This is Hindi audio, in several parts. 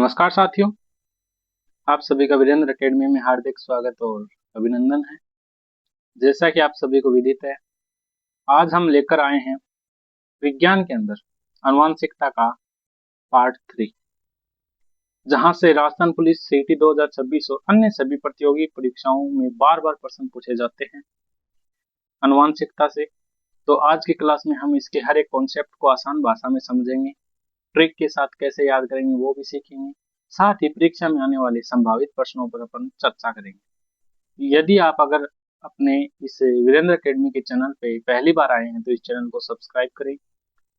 नमस्कार साथियों, आप सभी का वीरेंद्र एकेडमी में हार्दिक स्वागत और अभिनंदन है। जैसा कि आप सभी को विदित है, आज हम लेकर आए हैं विज्ञान के अंदर आनुवांशिकता का पार्ट 3, जहां से राजस्थान पुलिस सीटी 2026 और अन्य सभी प्रतियोगी परीक्षाओं में बार बार प्रश्न पूछे जाते हैं आनुवांशिकता से। तो आज की क्लास में हम इसके हर एक कॉन्सेप्ट को आसान भाषा में समझेंगे, ट्रिक के साथ कैसे याद करेंगे वो भी सीखेंगे। साथ ही परीक्षा में आने वाले संभावित प्रश्नों पर अपन चर्चा करेंगे। यदि आप अगर अपने इस वीरेंद्र एकेडमी के चैनल पे पहली बार आए हैं तो इस चैनल को सब्सक्राइब करें,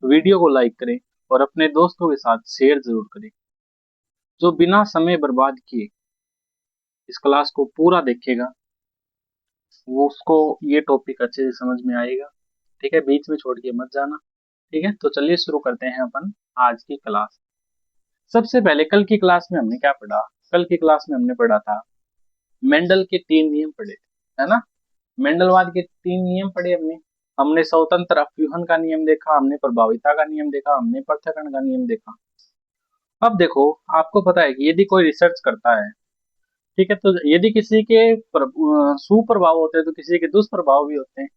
वीडियो को लाइक करें और अपने दोस्तों के साथ शेयर जरूर करें। जो बिना समय बर्बाद किए इस क्लास को पूरा देखेगा वो उसको ये टॉपिक अच्छे से समझ में आएगा। ठीक है, बीच में छोड़ के मत जाना। ठीक है, तो चलिए शुरू करते हैं अपन आज की क्लास। सबसे पहले कल की क्लास में हमने क्या पढ़ा? कल की क्लास में हमने पढ़ा था मेंडल के 3 नियम पढ़े थे, है ना। मेंडलवाद के 3 नियम पढ़े हमने। हमने स्वतंत्र अपव्यूहन का नियम देखा, हमने प्रभाविता का नियम देखा, हमने पृथक्करण का नियम देखा। अब देखो, आपको पता है कि यदि कोई रिसर्च करता है, ठीक है, तो यदि किसी के सुप्रभाव होते हैं तो किसी के दुष्प्रभाव भी होते हैं।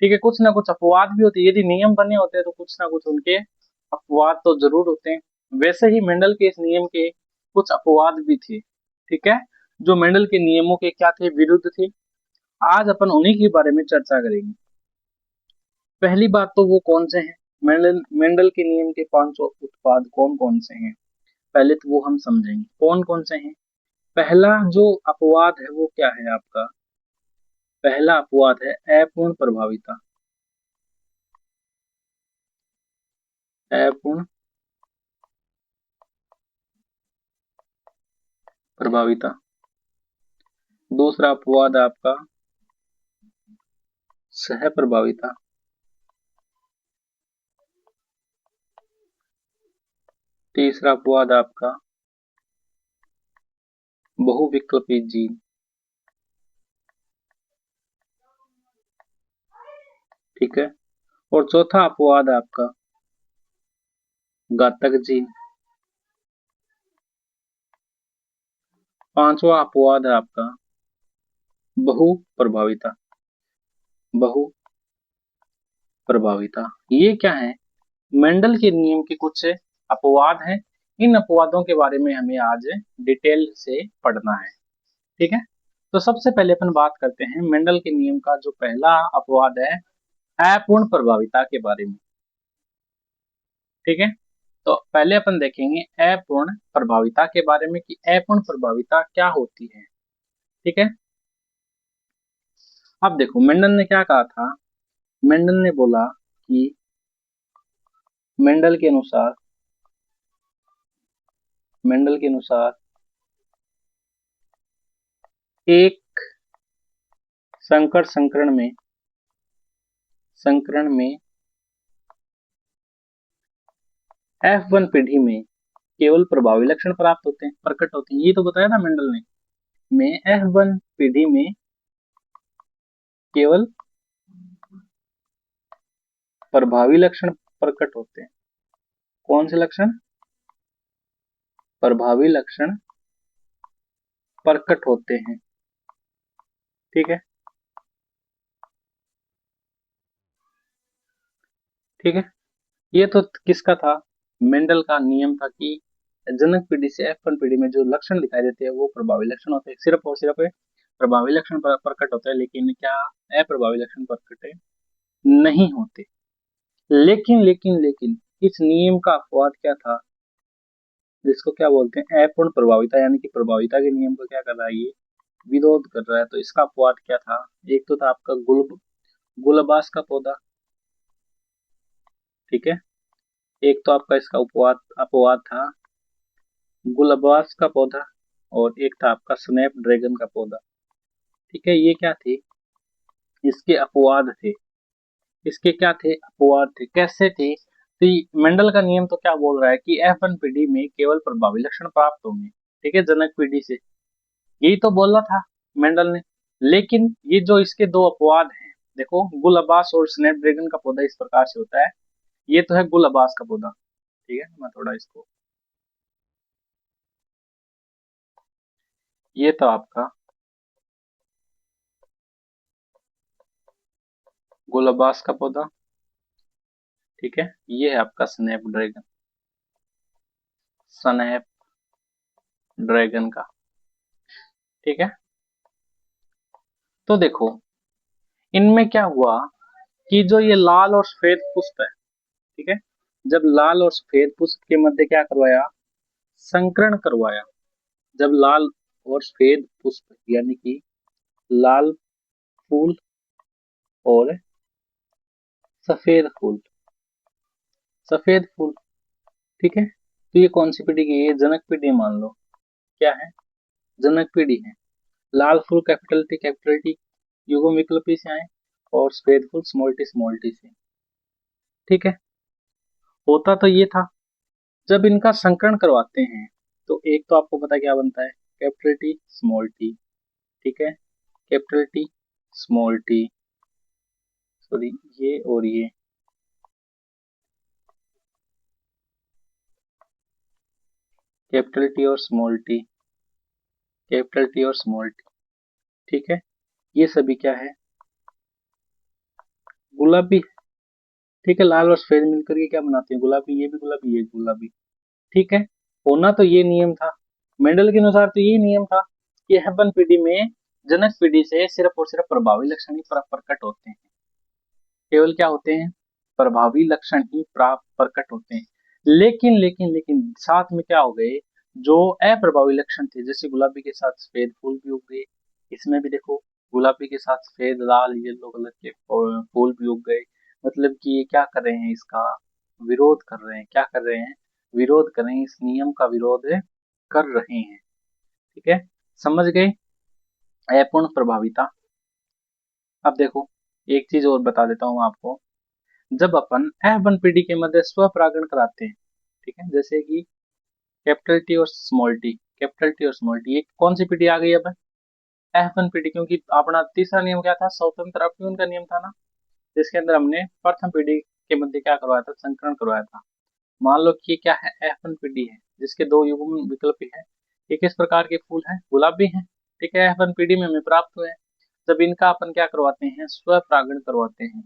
ठीक है, कुछ ना कुछ अपवाद भी होते हैं। यदि नियम बने होते हैं तो कुछ ना कुछ उनके अपवाद तो जरूर होते हैं। वैसे ही मेंडल के इस नियम के कुछ अपवाद भी थे। ठीक है, जो मेंडल के नियमों के क्या थे, विरुद्ध थे। आज अपन उन्हीं के बारे में चर्चा करेंगे। पहली बात तो वो कौन से हैं? मेंडल के नियम के 5 उत्पाद कौन कौन से हैं, पहले तो वो हम समझेंगे कौन कौन से हैं। पहला जो अपवाद है वो क्या है आपका? पहला अपवाद है अपूर्ण प्रभाविता। अपूर्ण प्रभाविता। दूसरा अपवाद है आपका सह प्रभाविता। तीसरा अपवाद आपका बहुविकल्पी जीन। ठीक है, और चौथा अपवाद है आपका घातक जीन। पांचवा अपवाद है आपका बहु प्रभाविता। बहु प्रभाविता, ये क्या है? मेंडल के नियम के कुछ अपवाद हैं। इन अपवादों के बारे में हमें आज डिटेल से पढ़ना है। ठीक है, तो सबसे पहले अपन बात करते हैं मेंडल के नियम का जो पहला अपवाद है अपूर्ण प्रभाविता के बारे में। ठीक है, तो पहले अपन देखेंगे अपूर्ण प्रभाविता के बारे में कि अपूर्ण प्रभाविता क्या होती है। ठीक है, अब देखो मेंडल ने क्या कहा था। मेंडल ने बोला कि मेंडल के अनुसार एक संकर संकरण में F1 पीढ़ी में केवल प्रभावी लक्षण प्राप्त होते हैं, प्रकट होते हैं। ये तो बताया था मेंडल ने। में F1 पीढ़ी में केवल प्रभावी लक्षण प्रकट होते हैं। कौन से लक्षण? प्रभावी लक्षण प्रकट होते हैं। ठीक है, ठीक है, ये तो किसका था? मेंडल का नियम था कि जनक पीढ़ी से F1 पीढ़ी में जो लक्षण दिखाई देते हैं वो प्रभावी लक्षण होते हैं। सिर्फ और सिर्फ प्रभावी लक्षण प्रकट होते हैं, लेकिन क्या अप्रभावी लक्षण प्रकट नहीं होते। लेकिन इस नियम का अपवाद क्या था, जिसको क्या बोलते हैं अपूर्ण प्रभाविता, यानी कि प्रभाविता के नियम को क्या कर रहा है, ये विरोध कर रहा है। तो इसका अपवाद क्या था? एक तो था आपका गुलबास का पौधा। ठीक है, एक तो आपका इसका अपवाद अपवाद था गुलबास का पौधा, और एक था आपका स्नैप ड्रैगन का पौधा। ठीक है, ये क्या थे? इसके अपवाद थे। इसके क्या थे? अपवाद थे। कैसे थे? तो मेंडल का नियम तो क्या बोल रहा है कि F1 पीढ़ी में केवल प्रभावी लक्षण प्राप्त होंगे। ठीक है, जनक पीढ़ी से, यही तो बोला था मेंडल ने। लेकिन ये जो इसके दो अपवाद हैं, देखो गुलबास और स्नैपड्रैगन का पौधा इस प्रकार से होता है। ये तो है गुलबास का पौधा। ठीक है, मैं थोड़ा इसको ये तो आपका गुलाबास का पौधा, ठीक है। ये है आपका स्नैप ड्रैगन, स्नैप ड्रैगन का, ठीक है। तो देखो इनमें क्या हुआ कि जो ये लाल और सफेद पुष्प है, ठीक है, जब लाल और सफेद पुष्प के मध्य क्या करवाया, संकरण करवाया। जब लाल और सफेद पुष्प यानी कि लाल फूल और सफेद फूल, सफेद फूल, ठीक है। तो ये कौन सी पीढ़ी की है, ये जनक पीढ़ी मान लो, क्या है, जनक पीढ़ी है। लाल फूल कैपिटल टी युग्म विकल्पी से आए और सफेद फूल स्मॉल टी से, ठीक है। होता तो ये था, जब इनका संकरण करवाते हैं तो एक तो आपको पता क्या बनता है, कैपिटल टी स्मॉल टी, ठीक है, capital T small T, sorry ये और ये, कैपिटल टी और स्मॉल टी, कैपिटल टी और स्मॉल टी, ठीक है। ये सभी क्या है, गुलाबी, ठीक है। लाल और सफेद मिलकर के क्या बनाते हैं, गुलाबी, ये भी गुलाबी, ये गुलाबी, ठीक है। होना तो ये नियम था, मेंडल के अनुसार तो ये नियम था कि हेबन पीढ़ी में जनक पीढ़ी से सिर्फ और सिर्फ प्रभावी लक्षण ही प्रकट होते हैं, केवल क्या होते हैं, प्रभावी लक्षण ही प्राप्त प्रकट होते हैं। लेकिन साथ में क्या हो गए, जो अप्रभावी लक्षण थे, जैसे गुलाबी के साथ सफेद फूल भी उग गए, इसमें भी देखो गुलाबी के साथ सफेद लाल येलो कलर के फूल भी उग गए। मतलब कि ये क्या कर रहे हैं, इसका विरोध कर रहे हैं, क्या कर रहे हैं, विरोध कर रहे हैं, इस नियम का विरोध कर रहे हैं, ठीक है। समझ गए, अपूर्ण प्रभाविता। अब देखो एक चीज और बता देता हूँ आपको, जब अपन F1 पीढ़ी के मध्य स्वपरागण कराते हैं, ठीक है, जैसे कि कैपिटल टी और स्मॉल टी, कैपिटल टी और स्मॉल टी, ये कौन सी पीढ़ी आ गई अब, F1 पीढ़ी, क्योंकि अपना तीसरा नियम क्या था, स्वतंत्र अपव्यय का नियम था ना, जिसके अंदर हमने प्रथम पीढ़ी के मध्य क्या करवाया था, संकरण करवाया था। मान लो कि क्या है, F1 पीढ़ी है जिसके दो युग्म विकल्प है, ये किस प्रकार के फूल है, गुलाबी है, ठीक है, F1 पीढ़ी में हमें प्राप्त हुए। जब इनका अपन क्या करवाते हैं, स्वपरागण करवाते हैं,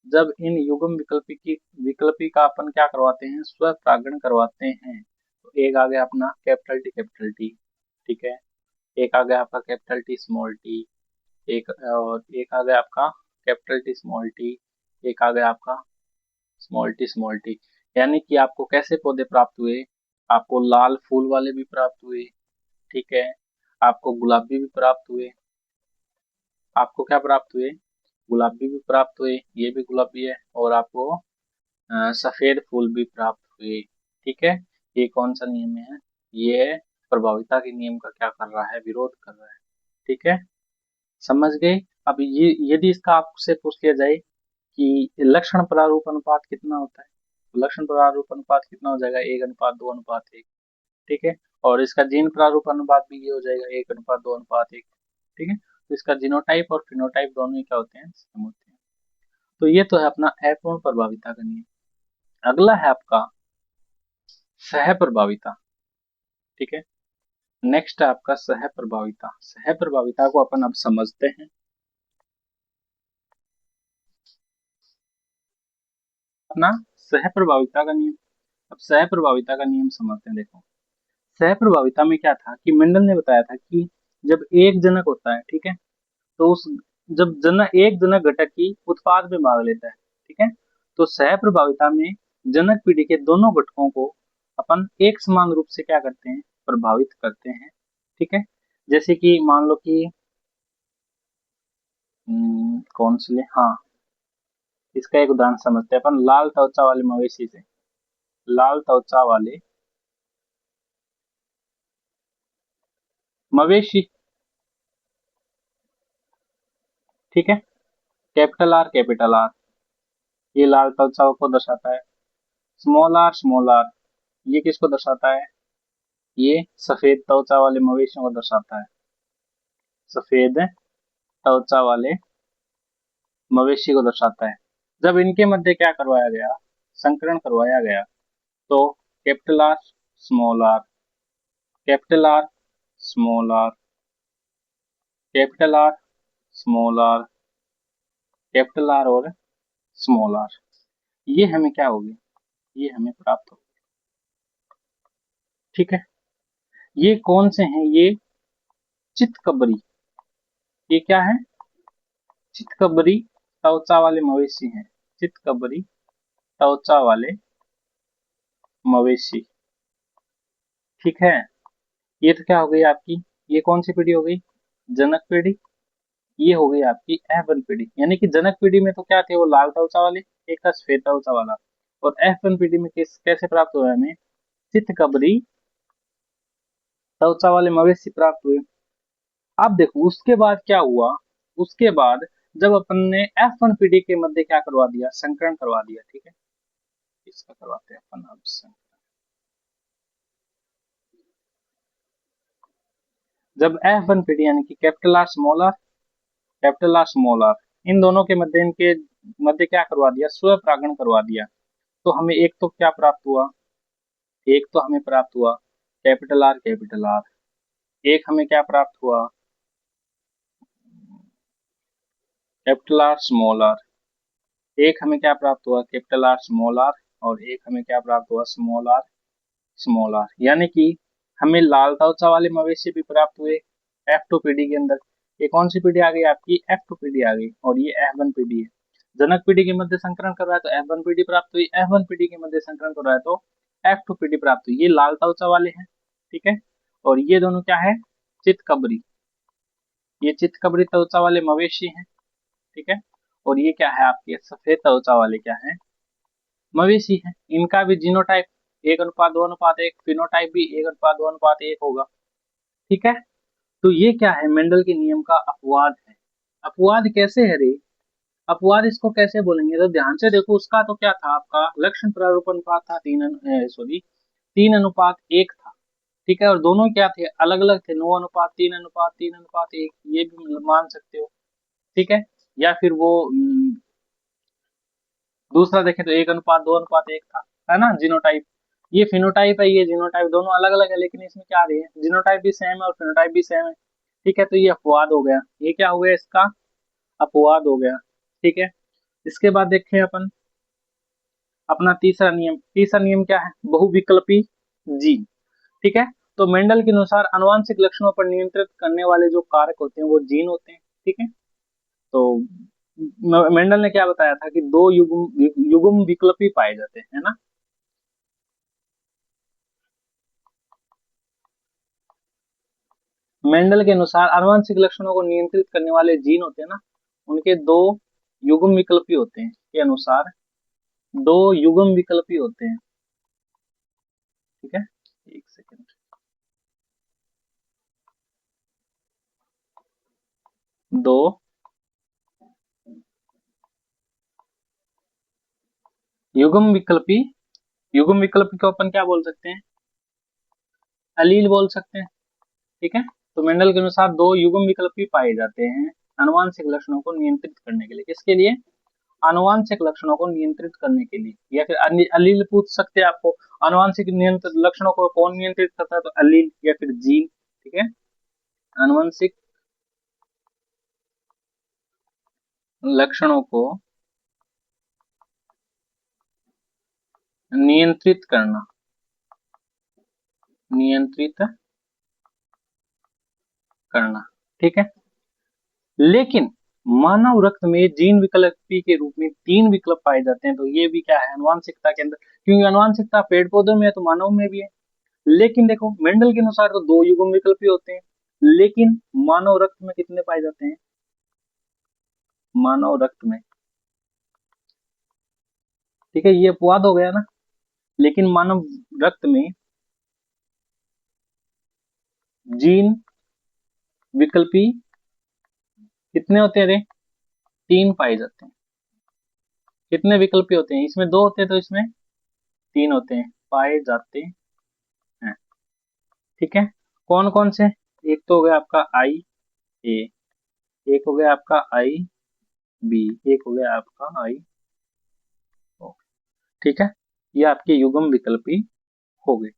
जब इन युग्म विकल्पी का अपन क्या करवाते हैं, स्वपरागण करवाते हैं, तो एक आ गया अपना कैपिटल टी, ठीक है, एक आ गया आपका कैपिटल टी स्मॉल टी, एक और एक आ गया आपका कैपिटल टी स्मॉल टी, एक आ गया आपका स्मॉल टी। यानी कि आपको कैसे पौधे प्राप्त हुए, आपको लाल फूल वाले भी प्राप्त हुए, ठीक है, आपको गुलाबी भी प्राप्त हुए, आपको क्या प्राप्त हुए, गुलाबी भी प्राप्त हुए, ये भी गुलाबी है, और आपको सफेद फूल भी प्राप्त हुए, ठीक है। ये कौन सा नियम है, ये प्रभाविता के नियम का क्या कर रहा है, विरोध कर रहा है, ठीक है। समझ गए। अब ये यदि इसका आपसे पूछ लिया जाए कि लक्षण प्रारूप अनुपात कितना होता है, तो लक्षण प्रारूप अनुपात कितना हो जाएगा, 1:2:1, ठीक है। और इसका जीन प्रारूप अनुपात भी ये हो जाएगा, 1:2:1, ठीक है। तो इसका जीनोटाइप और फिनोटाइप दोनों ही क्या होते हैं, सेम होते हैं। तो ये तो है अपना अपूर्ण प्रभाविता का नियम। अगला है आपका सह प्रभाविता, ठीक है। नेक्स्ट है आपका सह प्रभाविता। सह प्रभाविता को अपन अब समझते हैं, अपना सह प्रभाविता का नियम। अब सह प्रभाविता का नियम समझते हैं। देखो सह प्रभाविता में क्या था कि मेंडल ने बताया था कि जब एक जनक होता है, ठीक है, तो उस जब जनक एक जनक घटक की उत्पाद में भाग लेता है, ठीक है, तो सह प्रभाविता में जनक पीढ़ी के दोनों घटकों को अपन एक समान रूप से क्या करते हैं, प्रभावित करते हैं, ठीक है। जैसे कि मान लो कि कौन से ले, हाँ, इसका एक उदाहरण समझते हैं अपन, लाल त्वचा वाले मवेशी से, लाल त्वचा वाले मवेशी, ठीक है, कैपिटल आर, ये लाल त्वचा को दर्शाता है। स्मॉल आर, ये किसको दर्शाता है, ये सफेद त्वचा वाले मवेशियों को दर्शाता है, सफेद त्वचा वाले मवेशी को दर्शाता है। जब इनके मध्य क्या करवाया गया, संकरण करवाया गया, तो capital R small R, capital R small R, capital R, small R, capital R और स्मॉल आर, ये हमें क्या हो गया, ये हमें प्राप्त हो। ठीक है, ये कौन से हैं, ये चितकबरी, ये क्या है, चितकबरी त्वचा वाले मवेशी हैं, चितकबरी त्वचा वाले मवेशी। ठीक है, ये तो क्या हो गई आपकी, ये कौन सी पीढ़ी हो गई, जनक पीढ़ी। ये हो गई आपकी F1 पीढ़ी, यानी कि जनक पीढ़ी में तो क्या थे, वो लाल त्वचा वाले, एक था श्वेत त्वचा वाला। और F1 पीढ़ी में कैसे प्राप्त हुआ हमें, चितकबरी त्वचा वाले मवेशी प्राप्त हुए। अब देखो उसके बाद क्या हुआ, उसके बाद जब अपन ने F1 पीढ़ी के मध्य क्या करवा दिया, संकरण करवा दिया। ठीक है, इसका करवाते हैं अपन अब संकरण। जब F1 पीढ़ी यानी कि capital R small R, capital R small R, इन दोनों के मध्य, इनके मध्य क्या करवा दिया, स्व परागण करवा दिया। तो हमें एक तो क्या प्राप्त हुआ, एक तो हमें प्राप्त हुआ कैपिटल आर, कैपिटल आर। एक हमें क्या प्राप्त हुआ, कैपिटल आर स्मॉल आर। एक हमें क्या प्राप्त हुआ, कैपिटल आर स्मॉल आर। और एक हमें क्या प्राप्त हुआ, स्मॉल आर, स्मॉल आर। यानी कि हमें लाल त्वचा वाले मवेशी भी प्राप्त हुए F2 पीढ़ी के अंदर। ये कौन सी पीढ़ी आ गई आपकी, F2 पीढ़ी आ गई। और ये F1 पीढ़ी है। जनक पीढ़ी के मध्य संकरण कर रहा है तो F1 पीढ़ी प्राप्त हुई, F1 पीढ़ी के मध्य संकरण कर रहा है तो F2 पीढ़ी प्राप्त हुई। ये लाल त्वचा वाले हैं, ठीक है। और ये दोनों क्या है, चितकबरी, ये चितकबरी त्वचा वाले मवेशी हैं, ठीक है। और ये क्या है आपके सफेद त्वचा वाले क्या है, मवेशी है। इनका भी जीनोटाइप 1:2:1, फिनोटाइप भी 1:2:1 होगा, ठीक है। तो ये क्या है, मेंडल के नियम का अपवाद है। अपवाद कैसे है रे, अपवाद इसको कैसे बोलेंगे, तो ध्यान से देखो। उसका तो क्या था आपका, लक्षण प्रारूप अनुपात था 3:1 था, ठीक है। और दोनों क्या थे, अलग अलग थे, 9:3:3:1, ये भी मान सकते हो, ठीक है। या फिर वो दूसरा देखें तो 1:2:1 था, है ना, जीनोटाइप। ये फिनोटाइप है, ये जीनोटाइप, दोनों अलग अलग है, लेकिन इसमें क्या रही है, जीनोटाइप भी सेम है और फिनोटाइप भी सेम है, ठीक है। तो ये अपवाद हो गया, ये क्या हो गया, इसका अपवाद हो गया, ठीक है। इसके बाद देखें अपन अपना तीसरा नियम क्या है, बहुविकल्पी जीन, ठीक है। तो मेंडल के अनुसार अनुवांशिक लक्षणों पर नियंत्रित करने वाले जो कारक होते हैं वो जीन होते हैं, ठीक है। तो मेंडल ने क्या बताया था कि दो युग्म युग्म विकल्पी पाए जाते हैं, है ना। मेंडल के अनुसार आनुवंशिक लक्षणों को नियंत्रित करने वाले जीन होते हैं ना, उनके दो युग्म विकल्पी होते हैं, के अनुसार दो युग्म विकल्पी होते हैं, ठीक है। एक सेकेंड, दो युग्म विकल्पी, युग्म विकल्पी को अपन क्या बोल सकते हैं, अलील बोल सकते हैं, ठीक है। तो मेंडल के अनुसार दो युग्म विकल्पी पाए जाते हैं आनुवंशिक लक्षणों को नियंत्रित करने के लिए, किसके लिए, आनुवंशिक लक्षणों को नियंत्रित करने के लिए। या फिर अलील पूछ सकते हैं आपको, आनुवंशिक नियंत्रित लक्षणों को कौन नियंत्रित करता है, तो अलील या फिर जीन, ठीक है। आनुवंशिक लक्षणों को नियंत्रित करना, नियंत्रित करना, ठीक है। लेकिन मानव रक्त में जीन विकल्पी के रूप में तीन विकल्प पाए जाते हैं, तो ये भी क्या है, अनुवांशिकता के अंदर, क्योंकि अनुवांशिकता पेड़ पौधों में है तो मानव में भी है। लेकिन देखो मेंडल के अनुसार तो दो युग्म विकल्पी होते हैं, लेकिन मानव रक्त में कितने पाए जाते हैं, मानव रक्त में, ठीक है, ये अपवाद हो गया ना। लेकिन मानव रक्त में जीन विकल्पी कितने होते हैं रे, तीन पाए जाते हैं। कितने विकल्पी होते हैं, इसमें दो होते हैं तो इसमें तीन होते हैं, पाए जाते हैं, ठीक है। कौन कौन से, एक तो हो गया आपका आई ए, एक हो गया आपका आई बी, एक हो गया आपका आई ओ, ठीक है। ये आपके युग्म विकल्पी हो गए।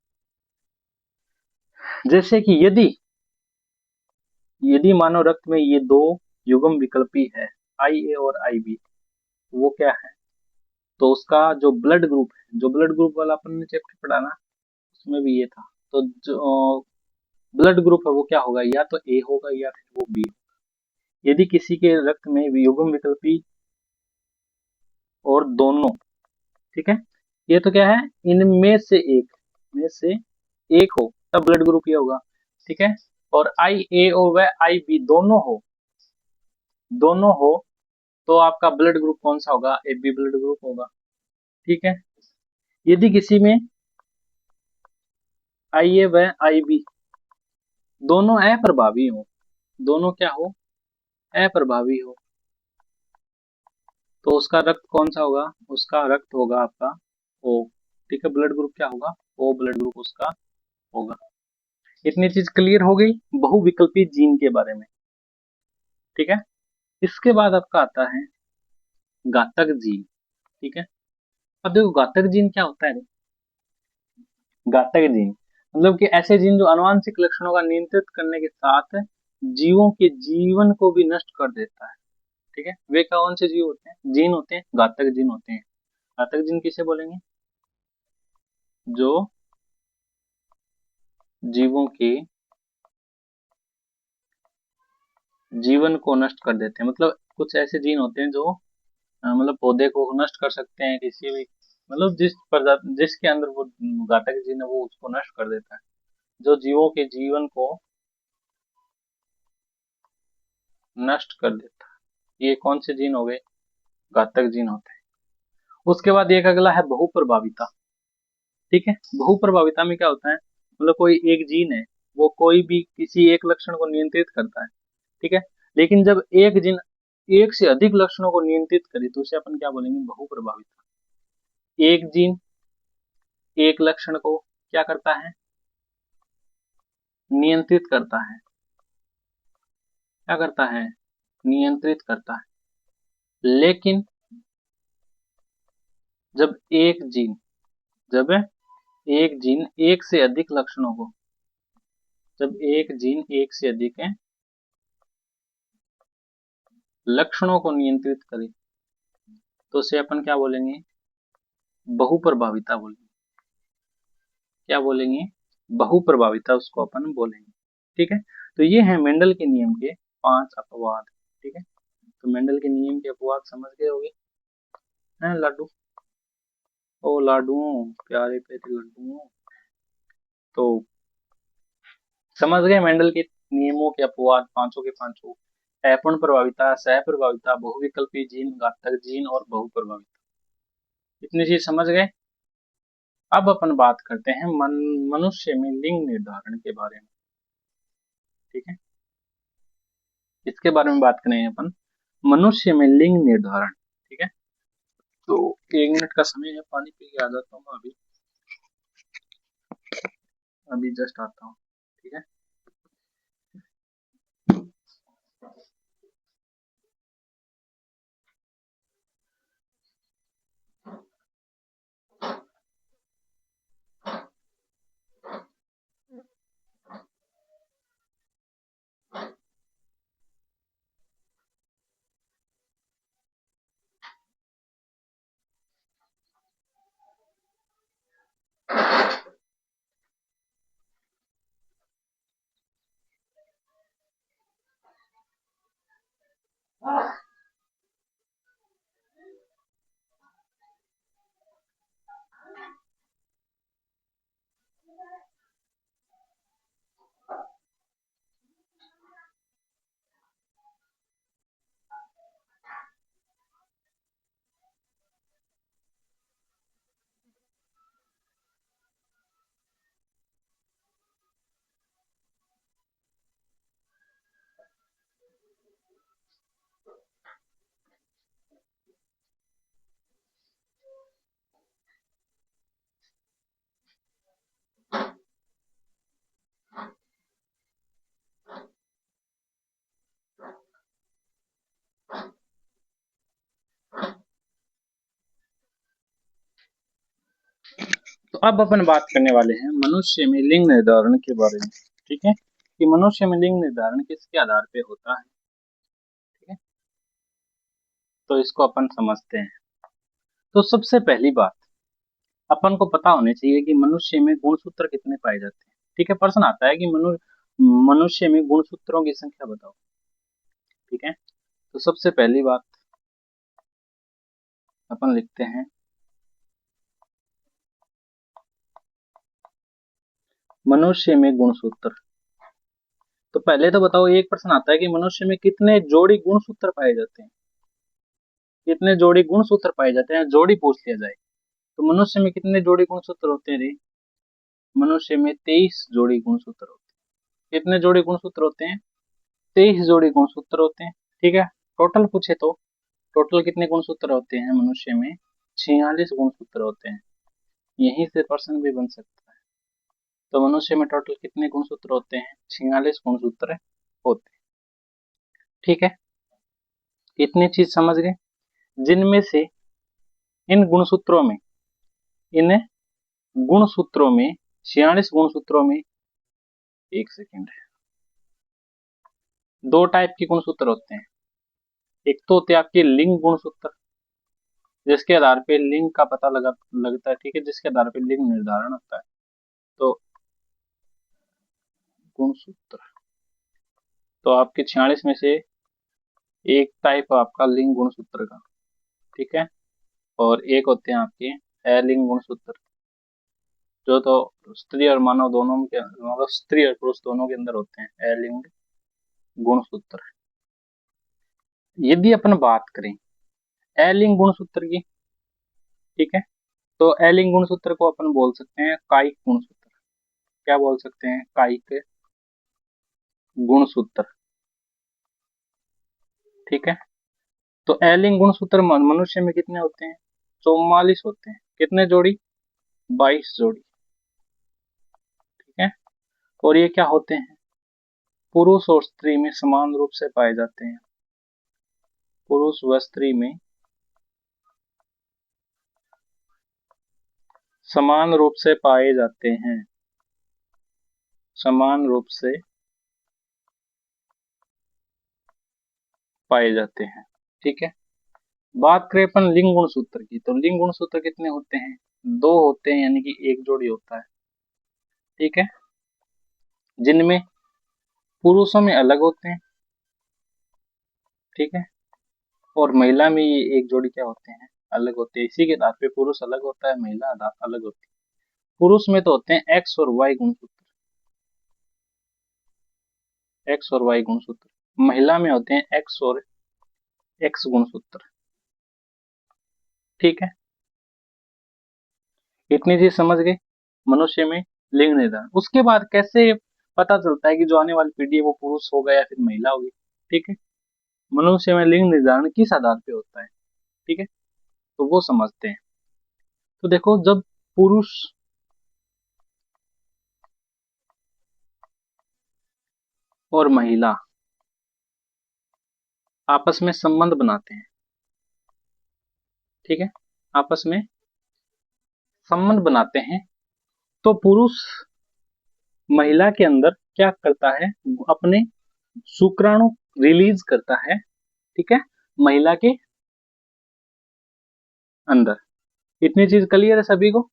जैसे कि यदि यदि मानव रक्त में ये दो युग्म विकल्पी है, IA और IB, वो क्या है? तो उसका जो ब्लड ग्रुप है, जो ब्लड ग्रुप वाला अपन ने चैप्टर पढ़ा ना, उसमें भी ये था। तो जो ब्लड ग्रुप है वो क्या होगा? या तो A होगा या फिर वो B। यदि किसी के रक्त में युग्म विकल्पी और दोनों, ठीक है, ये तो क्या है, इनमें से एक, में से एक हो, तब ब्लड ग्रुप ये होगा, ठीक है। और IA और वह IB दोनों हो तो आपका ब्लड ग्रुप कौन सा होगा? AB ब्लड ग्रुप होगा, ठीक है। यदि किसी में IA व IB दोनों अप्रभावी हो, दोनों क्या हो? अप्रभावी हो, तो उसका रक्त कौन सा होगा? उसका रक्त होगा आपका O, ठीक है। ब्लड ग्रुप क्या होगा? O ब्लड ग्रुप उसका होगा। इतनी चीज क्लियर हो गई बहुविकल्पी जीन के बारे में, ठीक है। इसके बाद आपका आता है घातक जीन, ठीक है। अब देखो घातक जीन क्या होता है। घातक जीन मतलब कि ऐसे जीन जो आनुवंशिक लक्षणों का नियंत्रित करने के साथ जीवों के जीवन को भी नष्ट कर देता है, ठीक है। वे कौन से जीव होते हैं? जीन होते हैं, घातक जीन होते हैं। घातक जीन किसे बोलेंगे? जो जीवों के जीवन को नष्ट कर देते हैं। मतलब कुछ ऐसे जीन होते हैं जो मतलब पौधे को नष्ट कर सकते हैं, किसी भी मतलब जिस प्रजाति जिसके अंदर वो घातक जीन है वो उसको नष्ट कर देता है, जो जीवों के जीवन को नष्ट कर देता है। ये कौन से जीन हो गए? घातक जीन होते हैं। उसके बाद एक अगला है बहुप्रभाविता, ठीक है। बहुप्रभाविता में क्या होता है? मतलब कोई एक जीन है, वो कोई भी किसी एक लक्षण को नियंत्रित करता है, ठीक है। लेकिन जब एक जीन एक से अधिक लक्षणों को नियंत्रित करे तो उसे अपन क्या बोलेंगे? बहुप्रभाविता। एक जीन एक लक्षण को क्या करता है? नियंत्रित करता है। क्या करता है? नियंत्रित करता है। लेकिन जब एक जीन जब एक जीन एक से अधिक लक्षणों को जब एक जीन एक से अधिक है लक्षणों को नियंत्रित करे तो उसे अपन क्या बोलेंगे? बहुप्रभाविता बोलेंगे। क्या बोलेंगे? बहुप्रभाविता उसको अपन बोलेंगे, ठीक है। तो ये है मेंडल के नियम के 5 अपवाद, ठीक है। तो मेंडल के नियम के अपवाद समझ गए होंगे, हैं लाडू? ओ लाडू, प्यारे प्यारे लड्डू। तो समझ गए मेंडल के नियमों के अपवाद, पांचों के पांचों। अपूर्ण प्रभाविता, सह प्रभाविता, बहुविकल्पी जीन, घातक जीन और बहुप्रभाविता। इतनी चीज समझ गए। अब अपन बात करते हैं मनुष्य में लिंग निर्धारण के बारे में, ठीक है। इसके बारे में बात करेंगे अपन, मनुष्य में लिंग निर्धारण, ठीक है। तो 1 मिनट का समय है, पानी पी के आ जाता हूँ मैं अभी, अभी जस्ट आता हूँ, ठीक है। तो अब अपन बात करने वाले हैं मनुष्य में लिंग निर्धारण के बारे में, ठीक है। कि मनुष्य में लिंग निर्धारण किसके आधार पे होता है। ठीक है, तो इसको अपन समझते हैं। तो सबसे पहली बात अपन को पता होनी चाहिए कि मनुष्य में गुणसूत्र कितने पाए जाते हैं। ठीक है, प्रश्न आता है कि मनुष्य में गुणसूत्रों की संख्या बताओ। ठीक है, तो सबसे पहली बात अपन लिखते हैं मनुष्य में गुणसूत्र। तो पहले तो बताओ, एक प्रश्न आता है कि मनुष्य में कितने जोड़ी गुणसूत्र पाए जाते हैं। कितने जोड़ी गुणसूत्र पाए जाते हैं, जोड़ी पूछ लिया जाए तो मनुष्य में कितने जोड़ी गुणसूत्र होते हैं रे। मनुष्य में 23 जोड़ी गुणसूत्र होते हैं। कितने जोड़ी गुणसूत्र होते हैं, 23 जोड़ी गुणसूत्र होते हैं। ठीक है, टोटल पूछे तो टोटल कितने गुणसूत्र होते हैं मनुष्य में, 46 गुणसूत्र होते हैं। यहीं से प्रश्न भी बन सकता है। तो मनुष्य में टोटल कितने गुणसूत्र होते हैं, 46 गुणसूत्र होते हैं। ठीक है, इतनी चीज समझ गए। जिनमें से इन गुणसूत्रों में इन गुणसूत्रों में 46 गुणसूत्रों में, एक सेकेंड, दो टाइप के गुणसूत्र होते हैं। एक तो होते हैं आपके लिंग गुणसूत्र, जिसके आधार पे लिंग का पता लगता है। ठीक है, जिसके आधार पे लिंग निर्धारण होता है। तो गुणसूत्र, तो आपके 46 में से एक टाइप आपका लिंग गुणसूत्र का। ठीक है, और एक होते हैं आपके अलिंग गुणसूत्र, जो तो स्त्री और मानव दोनों के, मतलब स्त्री और पुरुष दोनों के अंदर होते हैं अलिंग गुणसूत्र। यदि अपन बात करें अलिंग गुणसूत्र की, ठीक है, तो अलिंग गुणसूत्र को अपन बोल सकते हैं कायिक गुणसूत्र। क्या बोल सकते हैं, कायिक गुणसूत्र। ठीक है, तो अलिंग गुणसूत्र मनुष्य में कितने होते हैं, 44 होते हैं। कितने जोड़ी, 22 जोड़ी। ठीक है, और ये क्या होते हैं, पुरुष और स्त्री में समान रूप से पाए जाते हैं। पुरुष व स्त्री में समान रूप से पाए जाते हैं। समान रूप से पाए जाते हैं। ठीक है, बात करें अपन लिंग गुणसूत्र की, तो लिंग गुणसूत्र कितने होते हैं, दो होते हैं, यानी कि एक जोड़ी होता है। ठीक है, जिनमें पुरुषों में अलग होते हैं। ठीक है, और महिला में ये एक जोड़ी क्या होते हैं, अलग होते हैं। इसी के आधार पे पुरुष अलग होता है, महिला अलग होती है। पुरुष में तो होते हैं एक्स और वाई गुणसूत्र, एक्स और वाई गुणसूत्र। महिला में होते हैं एक्स और एक्स गुणसूत्र। ठीक है, इतनी चीज समझ गए मनुष्य में लिंग निर्धारण। उसके बाद कैसे पता चलता है कि जो आने वाली पीढ़ी है वो पुरुष होगा या फिर महिला होगी। ठीक है, मनुष्य में लिंग निर्धारण किस आधार पे होता है। ठीक है, तो वो समझते हैं। तो देखो, जब पुरुष और महिला आपस में संबंध बनाते हैं, ठीक है, आपस में संबंध बनाते हैं, तो पुरुष महिला के अंदर क्या करता है, अपने शुक्राणु रिलीज करता है। ठीक है, महिला के अंदर। इतनी चीज क्लियर है सभी को,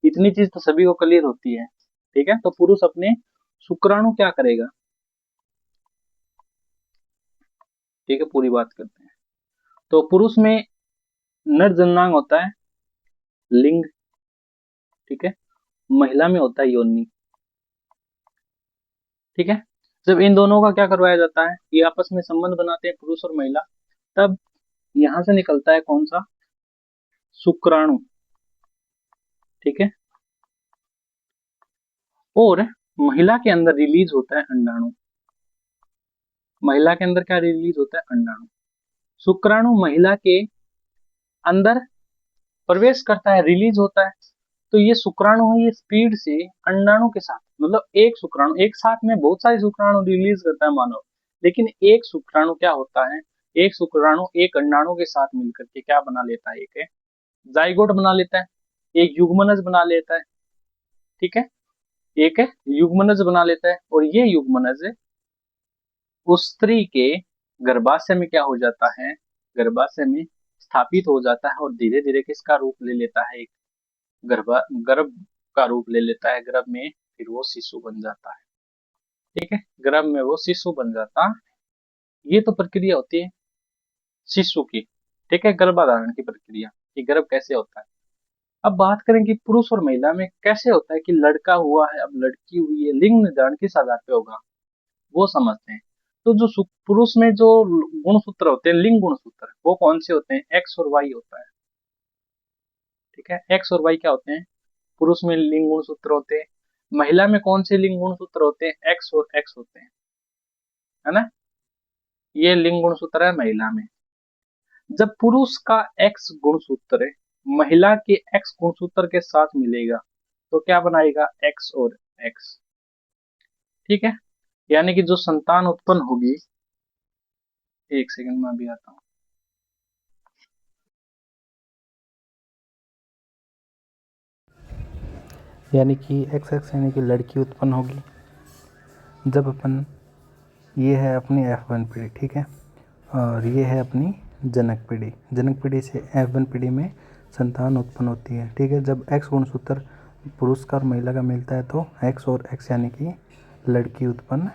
इतनी चीज तो सभी को क्लियर होती है। ठीक है, तो पुरुष अपने शुक्राणु क्या करेगा। ठीक है, पूरी बात करते हैं। तो पुरुष में नर जननांग होता है, लिंग। ठीक है, महिला में होता है योनि। ठीक है, जब इन दोनों का क्या करवाया जाता है, ये आपस में संबंध बनाते हैं पुरुष और महिला, तब यहां से निकलता है कौन सा, शुक्राणु। ठीक है, और महिला के अंदर रिलीज होता है अंडाणु। महिला के अंदर क्या रिलीज होता है, अंडाणु। शुक्राणु महिला के अंदर प्रवेश करता है, रिलीज होता है। तो ये शुक्राणु है, ये स्पीड से अंडाणु के साथ, मतलब एक शुक्राणु एक साथ में बहुत सारे शुक्राणु रिलीज करता है मानव, लेकिन एक शुक्राणु क्या होता है, एक शुक्राणु एक अंडाणु के साथ मिलकर के क्या बना लेता है, एक जाइगोट बना लेता है, एक युग्मनज बना लेता है। ठीक है, एक युग्मनज बना लेता है, और ये युग्मनज उस स्त्री के गर्भाशय में क्या हो जाता है, गर्भाशय में स्थापित हो जाता है, और धीरे धीरे किसका रूप ले लेता है, एक गर्भ का रूप ले लेता है। गर्भ में फिर वो शिशु बन जाता है। ठीक है, गर्भ में वो शिशु बन जाता है। ये तो प्रक्रिया होती है शिशु की। ठीक है, गर्भाधारण की प्रक्रिया कि गर्भ कैसे होता है। अब बात करें कि पुरुष और महिला में कैसे होता है कि लड़का हुआ है, अब लड़की हुई है, लिंग निर्धारण किस आधार पे होगा वो समझते हैं। तो जो पुरुष में जो गुणसूत्र होते हैं, लिंग गुणसूत्र, वो कौन से होते हैं, एक्स और वाई होता है। ठीक है, एक्स और वाई क्या होते हैं, पुरुष में लिंग गुणसूत्र होते हैं। महिला में कौन से लिंग गुणसूत्र होते हैं, एक्स और एक्स होते हैं, है ना। ये लिंग गुणसूत्र है महिला में। जब पुरुष का एक्स गुणसूत्र महिला के एक्स गुणसूत्र के साथ मिलेगा तो क्या बनाएगा, एक्स और एक्स। ठीक है, यानी कि जो संतान उत्पन्न होगी, एक सेकंड में अभी आता हूं। यानी कि एक्स एक्स यानी कि लड़की उत्पन्न होगी जब अपन, ये है अपनी F1 पीढ़ी, ठीक है, और ये है अपनी जनक पीढ़ी। जनक पीढ़ी से F1 पीढ़ी में संतान उत्पन्न होती है। ठीक है, जब एक्स गुणसूत्र पुरुष का और महिला का मिलता है तो एक्स और एक्स यानी कि लड़की उत्पन्न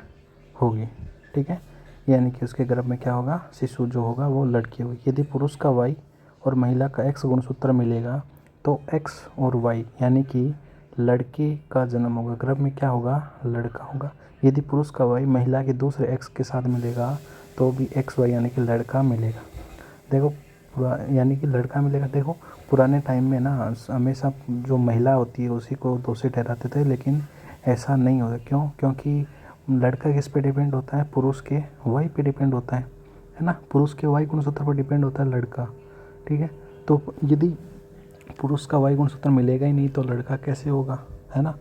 होगी। ठीक है, यानी कि उसके गर्भ में क्या होगा, शिशु जो होगा वो लड़की होगी। यदि पुरुष का वाई और महिला का एक्स गुणसूत्र मिलेगा तो एक्स और वाई यानी कि लड़के का जन्म होगा, गर्भ में क्या होगा, लड़का होगा। यदि पुरुष का वाई महिला के दूसरे एक्स के साथ मिलेगा तो भी एक्स वाई यानी कि लड़का मिलेगा। देखो यानी कि लड़का मिलेगा। देखो पुराने टाइम में ना हमेशा जो महिला होती है उसी को दोषी ठहराते थे, लेकिन ऐसा नहीं होता। क्यों? क्योंकि लड़का किस पे डिपेंड होता है, पुरुष के वाई पे डिपेंड होता है ना। पुरुष के वाई गुणसूत्र पर डिपेंड होता है लड़का। ठीक है, तो यदि पुरुष का वाई गुणसूत्र मिलेगा ही नहीं तो लड़का कैसे होगा, है ना।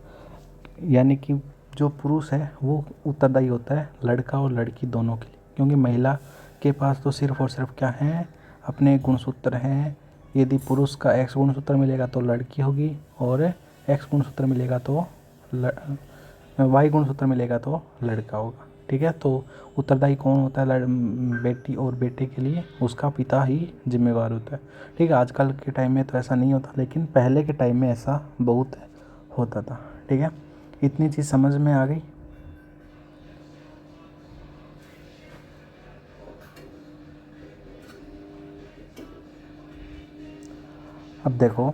यानी कि जो पुरुष है वो उत्तरदायी होता है लड़का और लड़की दोनों के लिए, क्योंकि महिला के पास तो सिर्फ और सिर्फ क्या है, अपने गुणसूत्र हैं। यदि पुरुष का एक्स गुणसूत्र मिलेगा तो लड़की होगी, और एक्स गुणसूत्र मिलेगा तो वाई गुणसूत्र मिलेगा तो लड़का होगा। ठीक है, तो उत्तरदायी कौन होता है, बेटी और बेटे के लिए उसका पिता ही जिम्मेवार होता है। ठीक है, आजकल के टाइम में तो ऐसा नहीं होता, लेकिन पहले के टाइम में ऐसा बहुत होता था। ठीक है, इतनी चीज़ समझ में आ गई। अब देखो,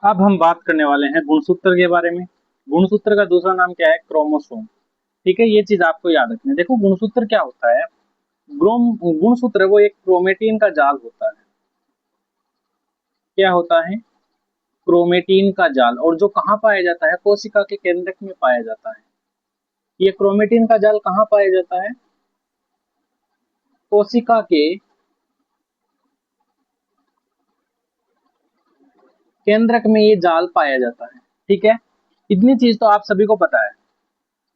अब हम बात करने वाले हैं गुणसूत्र के बारे में। गुणसूत्र का दूसरा नाम क्या है, क्रोमोसोम। ठीक है, ये चीज आपको याद रखनी है। देखो गुणसूत्र क्या होता है, गुणसूत्र वो एक क्रोमेटिन का जाल होता है। क्या होता है, क्रोमेटिन का जाल, और जो कहाँ पाया जाता है, कोशिका के केंद्रक में पाया जाता है। ये क्रोमेटिन का जाल कहाँ पाया जाता है, कोशिका के केंद्रक में ये जाल पाया जाता है। ठीक है, इतनी चीज तो आप सभी को पता है।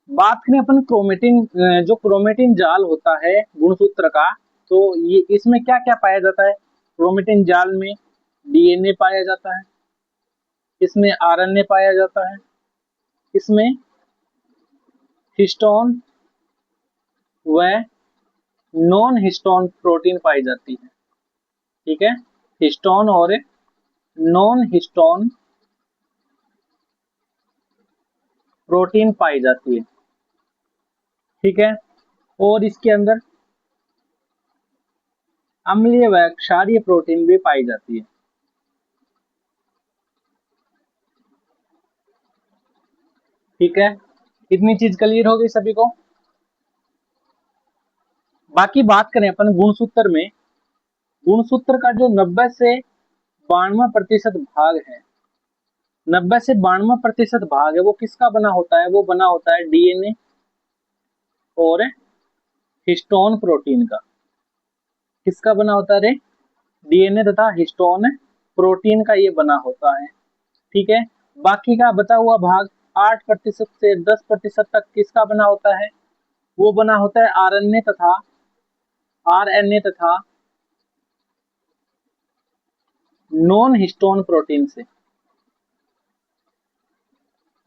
बात करें अपन क्रोमेटिन, जो क्रोमेटिन जाल होता है गुणसूत्र का, तो ये इसमें क्या क्या पाया जाता है, क्रोमेटिन जाल में डीएनए पाया जाता है, इसमें आरएनए पाया जाता है, इसमें हिस्टोन व नॉन हिस्टोन प्रोटीन पाई जाती है। ठीक है, हिस्टोन और नॉन हिस्टोन प्रोटीन पाई जाती है। ठीक है, और इसके अंदर अम्लीय व क्षारीय प्रोटीन भी पाई जाती है। ठीक है, इतनी चीज क्लियर हो गई सभी को। बाकी बात करें अपन गुणसूत्र में, गुणसूत्र का जो 90 से 92% भाग है, 90 से 92% भाग है, वो किसका बना होता है? वो बना होता है डीएनए और हिस्टोन प्रोटीन का। किसका बना होता है रे? डीएनए तथा हिस्टोन प्रोटीन का ये बना होता है। ठीक है, बाकी का बचा हुआ भाग 8% से 10% तक किसका बना होता है? वो बना होता है आरएनए तथा नॉन हिस्टोन प्रोटीन से।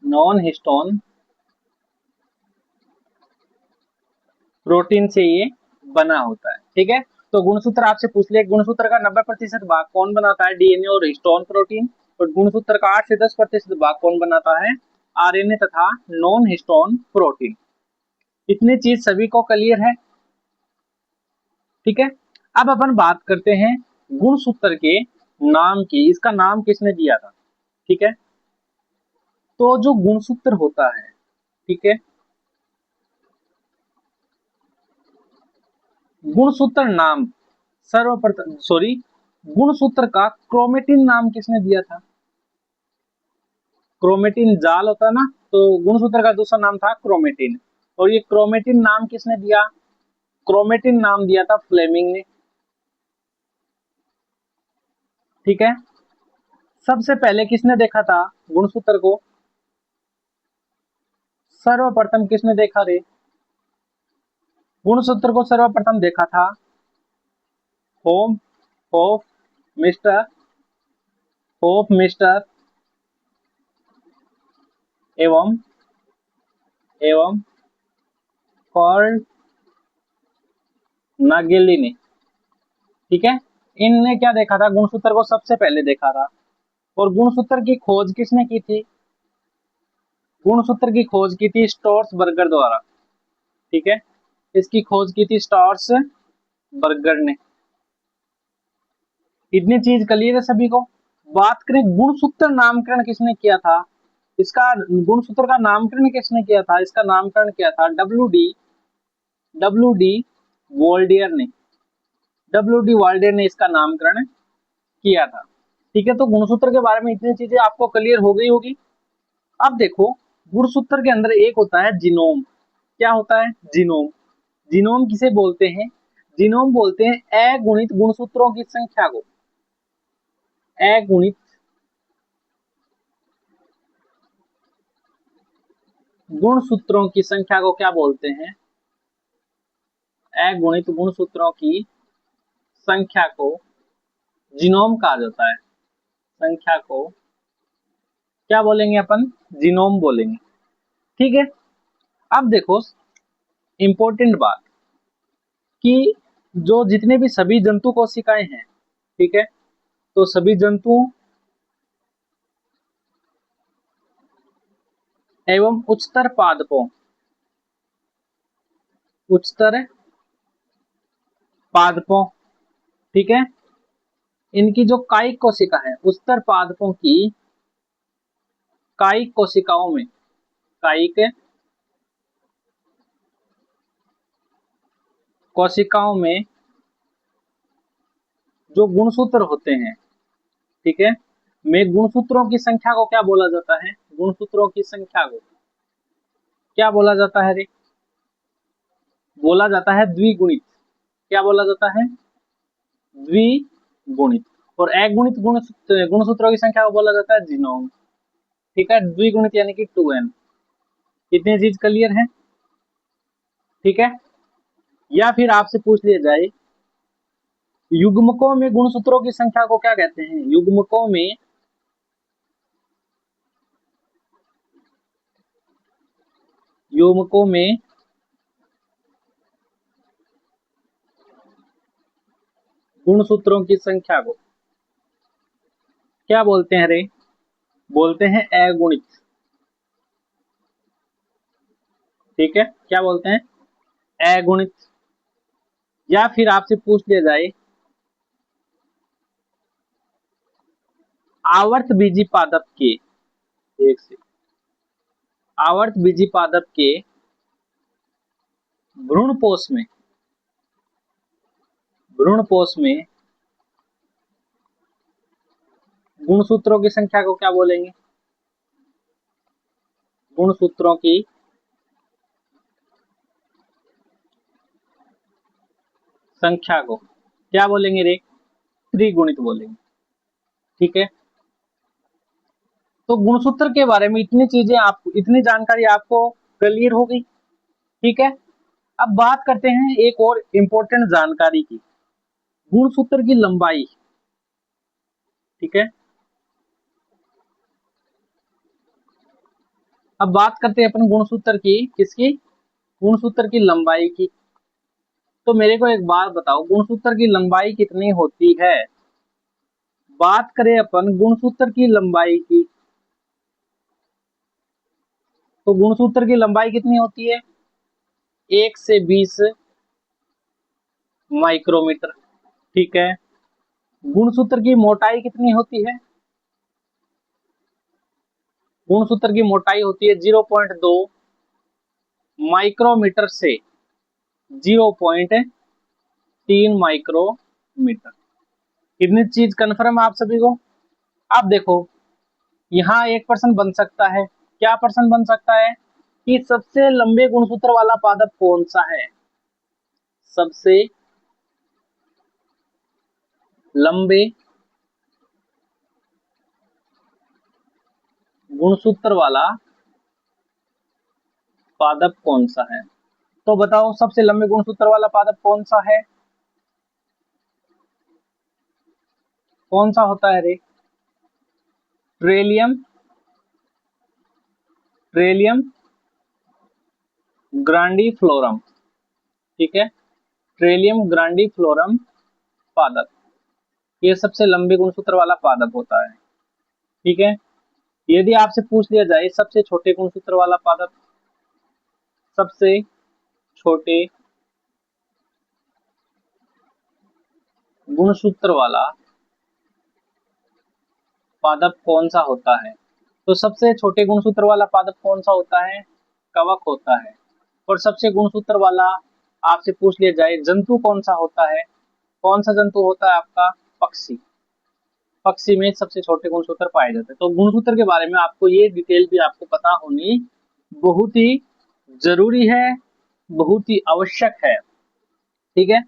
नॉन हिस्टोन प्रोटीन से ये बना होता है। ठीक है, तो गुणसूत्र आपसे पूछ लिया, गुणसूत्र का 90% भाग कौन बनाता है? डीएनए और हिस्टोन प्रोटीन। और गुणसूत्र का 8 से 10% भाग कौन बनाता है? आरएनए तथा नॉन हिस्टोन प्रोटीन। इतनी चीज सभी को क्लियर है? ठीक है, अब अपन बात करते हैं गुणसूत्र के नाम की। इसका नाम किसने दिया था? ठीक है, तो जो गुणसूत्र होता है, ठीक है, गुणसूत्र नाम सर्वप्रथम गुणसूत्र का क्रोमेटिन नाम किसने दिया था? क्रोमेटिन जाल होता है ना, तो गुणसूत्र का दूसरा नाम था क्रोमेटिन। और ये क्रोमेटिन नाम किसने दिया? क्रोमेटिन नाम दिया था फ्लेमिंग ने। ठीक है, सबसे पहले किसने देखा था गुणसूत्र को? सर्वप्रथम किसने देखा रे? गुणसूत्र को सर्वप्रथम देखा था होम ऑफ मिस्टर एवं एवं कार्ल नागेली ने। ठीक है, इनने क्या देखा था? गुणसूत्र को सबसे पहले देखा था। और गुणसूत्र की खोज किसने की थी? गुणसूत्र की खोज की थी स्टोर्सबर्गर द्वारा। ठीक है, इसकी खोज की थी स्टोर्सबर्गर ने। इतनी चीज क्लियर है सभी को? बात करें गुणसूत्र नामकरण किसने किया था? इसका गुणसूत्र का नामकरण किसने किया था? इसका नामकरण किया था डब्ल्यू डी वोल्डियर ने। डब्ल्यू डी वोल्डियर ने इसका नामकरण किया था। ठीक है, तो गुणसूत्र के बारे में इतनी चीजें आपको क्लियर हो गई होगी। अब देखो, गुणसूत्र के अंदर एक होता है जीनोम। क्या होता है? जीनोम। जीनोम किसे बोलते हैं? जीनोम बोलते हैं अगुणित गुणसूत्रों की संख्या को। अगुणित गुणसूत्रों की संख्या को क्या बोलते हैं? अगुणित गुणसूत्रों की संख्या को जीनोम कहा जाता है। संख्या को क्या बोलेंगे अपन? जीनोम बोलेंगे। ठीक है, अब देखो इंपॉर्टेंट बात कि जो जितने भी सभी जंतु कोशिकाएं हैं, ठीक है, तो सभी जंतुओं एवं उच्चतर पादपों, उच्चतर पादपों, ठीक है, इनकी जो कायिक कोशिका है, उच्चतर पादपों की कायिक कोशिकाओं में, कायिक कोशिकाओं में जो गुणसूत्र होते हैं, ठीक है, में गुणसूत्रों की संख्या को क्या बोला जाता है? गुणसूत्रों की संख्या को क्या बोला जाता है रे? बोला जाता है द्विगुणित। क्या बोला जाता है? द्विगुणित। और अगुणित गुणसूत्रों की संख्या को बोला जाता है जीनोम। ठीक है, द्विगुणित यानी कि 2n। इतनी चीज क्लियर है? ठीक है, या फिर आपसे पूछ लिया जाए युग्मकों में गुणसूत्रों की संख्या को क्या कहते हैं? युग्मकों में युग्मकों में गुणसूत्रों की संख्या को क्या बोलते हैं रे? बोलते हैं अगुणित। ठीक है, क्या बोलते हैं? अगुणित। या फिर आपसे पूछ लिया जाए आवर्त बीजी पादप के, एक से आवर्त बीजी पादप के भ्रूणपोष में गुणसूत्रों की संख्या को क्या बोलेंगे? गुणसूत्रों की संख्या को क्या बोलेंगे रे? त्रिगुणित बोलेंगे। ठीक है, तो गुणसूत्र के बारे में इतनी जानकारी आपको क्लियर हो गई। ठीक है, अब बात करते हैं एक और इंपॉर्टेंट जानकारी की, गुणसूत्र की लंबाई। ठीक है, अब बात करते हैं अपन गुणसूत्र की, किसकी? गुणसूत्र की लंबाई की। तो मेरे को एक बात बताओ, गुणसूत्र की लंबाई कितनी होती है? बात करें अपन गुणसूत्र की लंबाई की, तो गुणसूत्र की लंबाई कितनी होती है? 1 से 20 माइक्रोमीटर। ठीक है, गुणसूत्र की मोटाई कितनी होती है? गुणसूत्र की मोटाई होती है 0.2 माइक्रोमीटर से 0.3 माइक्रोमीटर। कितनी चीज कंफर्म है आप सभी को? आप देखो, यहाँ एक प्रश्न बन सकता है। क्या प्रश्न बन सकता है? कि सबसे लंबे गुणसूत्र वाला पादप कौन सा है? सबसे लंबे गुणसूत्र वाला पादप कौन सा है? तो बताओ, सबसे लंबे गुणसूत्र वाला पादप कौन सा है? कौन सा होता है रे? ट्रेलियम ग्रांडिफ्लोरम। ठीक है, ट्रेलियम ग्रांडिफ्लोरम पादप, ये सबसे लंबे गुणसूत्र वाला पादप होता है। ठीक है, यदि आपसे पूछ लिया जाए सबसे छोटे गुणसूत्र वाला पादप, सबसे छोटे गुणसूत्र वाला पादप कौन सा होता है? तो सबसे छोटे गुणसूत्र वाला पादप कौन सा होता है? कवक होता है। और सबसे गुणसूत्र वाला आपसे पूछ लिया जाए जंतु कौन सा होता है? कौन सा जंतु होता है आपका? पक्षी। पक्षी में सबसे छोटे गुणसूत्र पाए जाते हैं। तो गुणसूत्र के बारे में आपको ये डिटेल भी आपको पता होनी बहुत ही जरूरी है, बहुत ही आवश्यक है। ठीक है,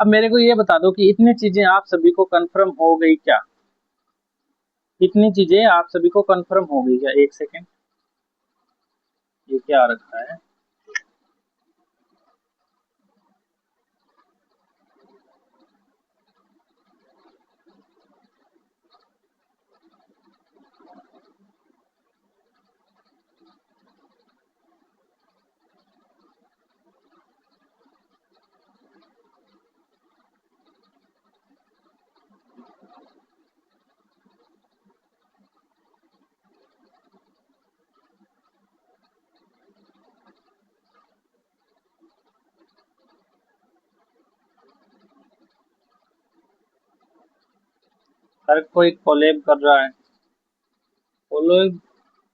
अब मेरे को ये बता दो कि इतनी चीजें आप सभी को कंफर्म हो गई क्या? इतनी चीजें आप सभी को कंफर्म हो गई क्या? एक सेकेंड, ये क्या रखा है? हर कोई कोलेब कर रहा है। कोलेब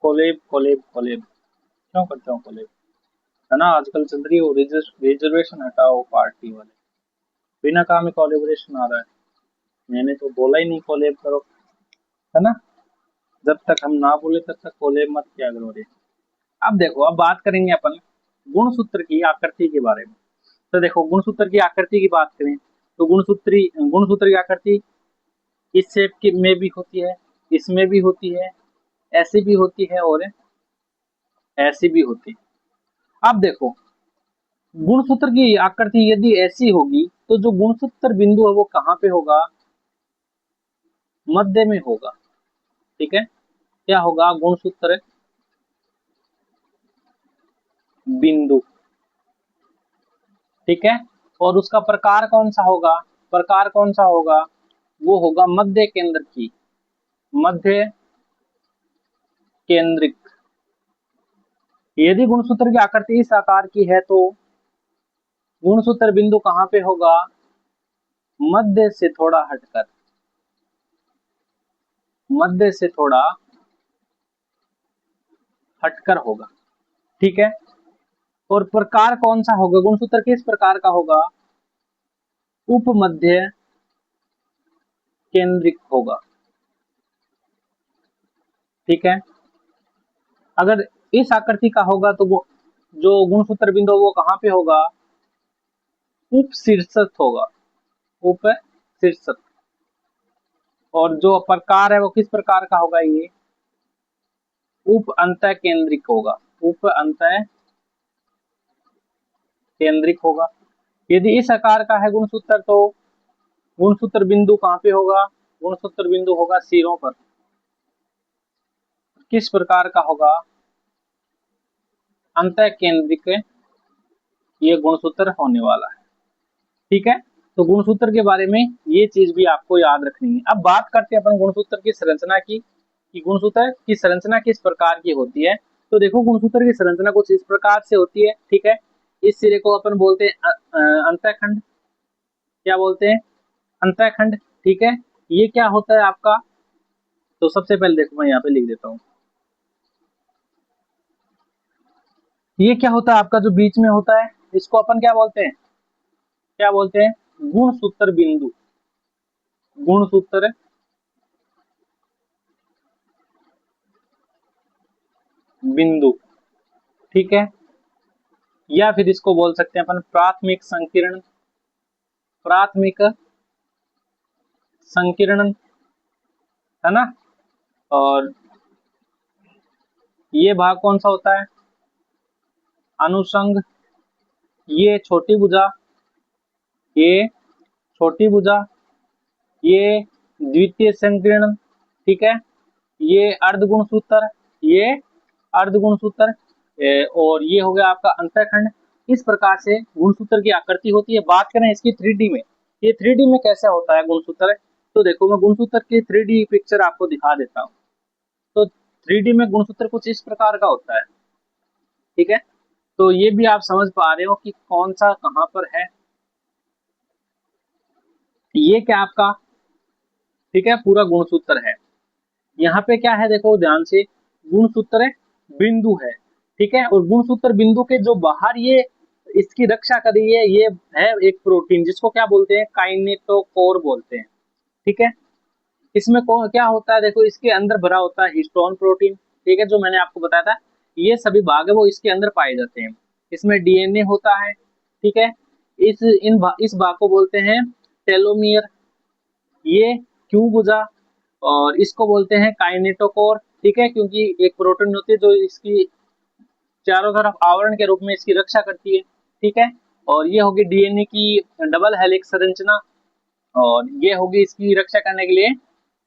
कोलेब कोलेब कोलेब क्यों करते हो कोलेब? है ना, आजकल चल रही है वो रिजर्वेशन हटाओ पार्टी वाले, बिना काम में कोलेबोरेशन आ रहा है। मैंने तो बोला ही नहीं कोलेब करो, है ना। जब तक हम ना बोले तब तक कोलेब मत किया करो रे। अब देखो, अब बात करेंगे अपन गुणसूत्र की आकृति के बारे में। तो देखो, गुणसूत्र की आकृति की बात करें तो गुणसूत्र की आकृति इस शेप की में भी होती है, इसमें भी होती है, ऐसी भी होती है और ऐसी भी होती है। अब देखो, गुणसूत्र की आकृति यदि ऐसी होगी तो जो गुणसूत्र बिंदु है वो कहाँ पे होगा? मध्य में होगा। ठीक है, क्या होगा? गुणसूत्र बिंदु। ठीक है, और उसका प्रकार कौन सा होगा? प्रकार कौन सा होगा? वो होगा मध्य केंद्र की, मध्य केंद्रिक। यदि गुणसूत्र की आकृति इस आकार की है तो गुणसूत्र बिंदु कहाँ पे होगा? मध्य से थोड़ा हटकर, मध्य से थोड़ा हटकर होगा। ठीक है। और प्रकार कौन सा होगा, गुणसूत्र किस प्रकार का होगा, उपमध्य केंद्रिक होगा। ठीक है। अगर इस आकृति का होगा तो जो गुणसूत्र बिंदु वो कहां पे होगा, उप शीर्षक होगा, उप शीर्षक। और जो प्रकार है वो किस प्रकार का होगा, ये उप अंत केंद्रिक होगा, उप अंत केंद्रिक होगा। यदि इस आकार का है गुणसूत्र तो गुणसूत्र बिंदु कहां पे होगा, गुणसूत्र बिंदु होगा सिरों पर। किस प्रकार का होगा, अंत केंद्रिक ये गुणसूत्र होने वाला है। ठीक है। तो गुणसूत्र के बारे में ये चीज भी आपको याद रखनी है। अब बात करते हैं अपन गुणसूत्र की संरचना की, कि गुणसूत्र की संरचना किस प्रकार की होती है। तो देखो गुणसूत्र की संरचना कुछ इस प्रकार से होती है। ठीक है। इस सिरे को अपन बोलते हैं अंतःखंड, क्या बोलते हैं, अंतःखंड। ठीक है। ये क्या होता है आपका, तो सबसे पहले देखो मैं यहाँ पे लिख देता हूँ, ये क्या होता है आपका जो बीच में होता है, इसको अपन क्या बोलते हैं, क्या बोलते हैं, गुणसूत्र बिंदु, गुणसूत्र बिंदु। ठीक है। या फिर इसको बोल सकते हैं अपन प्राथमिक संकीर्ण, प्राथमिक संकीर्ण, है ना। और ये भाग कौन सा होता है, अनुषंग। ये छोटी भुजा, ये छोटी भुजा, ये द्वितीय संकीर्ण। ठीक है। ये अर्धगुणसूत्र, ये अर्धगुणसूत्र, और ये हो गया आपका अंतःखंड। इस प्रकार से गुणसूत्र की आकृति होती है। बात करें इसकी 3D में, ये 3D में कैसे होता है गुणसूत्र, तो देखो मैं गुणसूत्र की 3D पिक्चर आपको दिखा देता हूँ। तो 3D में गुणसूत्र कुछ इस प्रकार का होता है। ठीक है। तो ये भी आप समझ पा रहे हो कि कौन सा कहां पर है। ये क्या आपका, ठीक है, पूरा गुणसूत्र है। यहाँ पे क्या है देखो ध्यान से, गुणसूत्र बिंदु है। ठीक है। और गुणसूत्र बिंदु के जो बाहर ये इसकी रक्षा कर रही है, ये है एक प्रोटीन जिसको क्या बोलते हैं, काइनेटोकोर बोलते हैं। ठीक है। इसमें क्या होता है देखो, इसके अंदर भरा होता है हिस्टोन प्रोटीन। ठीक है। जो मैंने आपको बताया था, ये सभी भाग है वो इसके अंदर पाए जाते हैं। इसमें डीएनए होता है। ठीक है। इस भाग को बोलते हैं टेलोमियर। ये क्यों बुझा, और इसको बोलते हैं काइनेटोकोर। ठीक है। क्योंकि एक प्रोटीन होती है जो इसकी चारों तरफ आवरण के रूप में इसकी रक्षा करती है। ठीक है। और ये होगी डीएनए की डबल हेलिक्स संरचना, और ये होगी इसकी रक्षा करने के लिए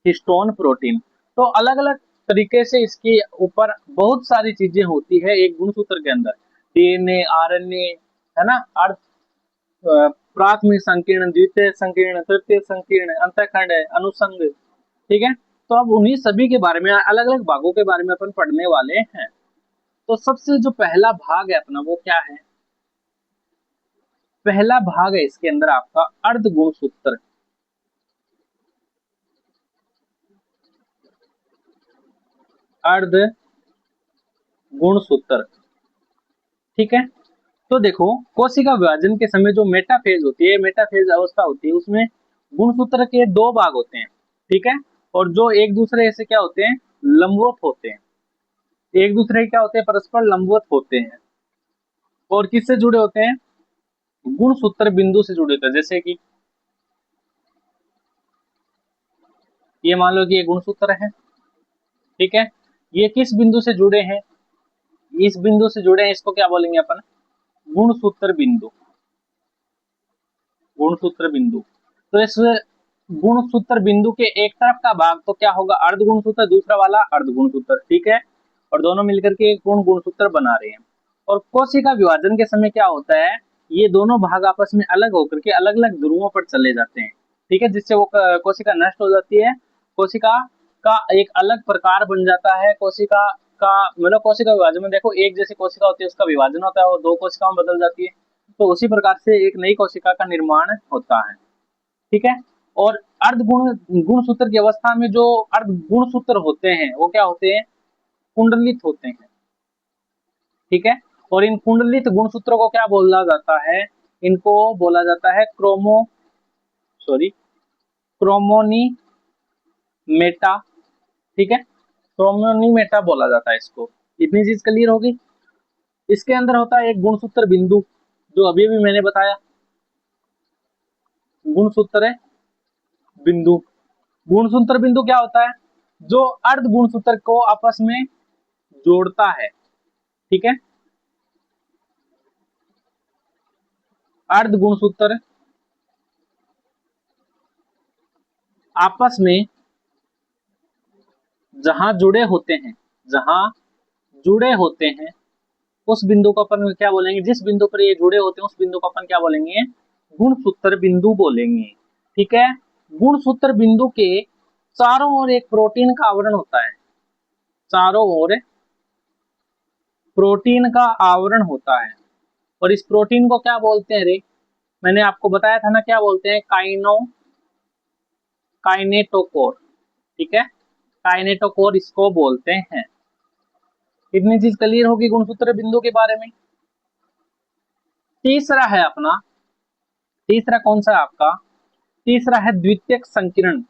हिस्टोन प्रोटीन। तो अलग अलग तरीके से इसके ऊपर बहुत सारी चीजें होती है एक गुणसूत्र के अंदर, डीएनए, आरएनए, है ना, अर्ध प्राथमिक संकीर्ण, द्वितीय संकीर्ण, तृतीय संकीर्ण, अंतःखंड है, अनुसंग। ठीक है। तो अब उन्हीं सभी के बारे में, अलग अलग भागों के बारे में अपन पढ़ने वाले हैं। तो सबसे जो पहला भाग है अपना वो क्या है, पहला भाग है इसके अंदर आपका अर्ध गुणसूत्र। अर्ध गुणसूत्र। ठीक है। तो देखो कोशिका विभाजन के समय जो मेटाफेज होती है, मेटाफेज अवस्था होती है, उसमें गुणसूत्र के दो भाग होते हैं। ठीक है। और जो एक दूसरे से क्या होते हैं, लंबवत होते हैं, एक दूसरे क्या होते हैं, परस्पर लंबवत होते हैं। और किससे जुड़े होते हैं, गुणसूत्र बिंदु से जुड़े होते हैं। जैसे कि ये मान लो कि ये गुणसूत्र है। ठीक है। ये किस बिंदु से जुड़े हैं, इस बिंदु से जुड़े हैं, इसको क्या बोलेंगे अपन, गुणसूत्र बिंदु, गुणसूत्र बिंदु। तो इस गुणसूत्र बिंदु के एक तरफ का भाग तो क्या होगा, अर्ध गुणसूत्र, दूसरा वाला अर्ध गुणसूत्र। ठीक है। और दोनों मिलकर के एक पूर्ण गुणसूत्र बना रहे हैं। और कोशिका विभाजन के समय क्या होता है, ये दोनों भाग आपस में अलग होकर के अलग अलग ध्रुवों पर चले जाते हैं। ठीक है। जिससे वो कोशिका नष्ट हो जाती है, कोशिका का एक अलग प्रकार बन जाता है। कोशिका का मतलब कोशिका विभाजन में देखो, एक जैसी कोशिका होती है उसका विभाजन होता है और दो कोशिकाओं में बदल जाती है। तो उसी प्रकार से एक नई कोशिका का निर्माण होता है। ठीक है। और अर्ध गुणसूत्र की अवस्था में जो अर्ध गुणसूत्र होते हैं वो क्या होते हैं, कुंडलित होते हैं। ठीक है। और इन कुंडलित गुणसूत्रों को क्या बोला जाता है, इनको बोला जाता है क्रोमोनीमेटा, ठीक है, क्रोमोनीमेटा बोला जाता है इसको। इतनी चीज क्लियर होगी। इसके अंदर होता है एक गुणसूत्र बिंदु, जो अभी भी मैंने बताया, गुणसूत्र बिंदु। गुणसूत्र बिंदु क्या होता है, जो अर्ध गुणसूत्र को आपस में जोड़ता है, ठीक है। अर्ध गुणसूत्र आपस में जहां जुड़े होते हैं, जहां जुड़े होते हैं, उस बिंदु को अपन क्या बोलेंगे, जिस बिंदु पर ये जुड़े होते हैं उस बिंदु को अपन क्या बोलेंगे, गुणसूत्र बिंदु बोलेंगे, ठीक है। गुणसूत्र बिंदु के चारों ओर एक प्रोटीन का आवरण होता है, चारों ओर प्रोटीन का आवरण होता है। और इस प्रोटीन को क्या बोलते हैं रे, मैंने आपको बताया था ना, क्या बोलते हैं, काइनेटोकोर, ठीक है, काइनेटोकोर इसको बोलते हैं। इतनी चीज क्लियर होगी गुणसूत्र बिंदु के बारे में। तीसरा है अपना, तीसरा कौन सा है आपका, तीसरा है द्वितीयक संकीर्ण।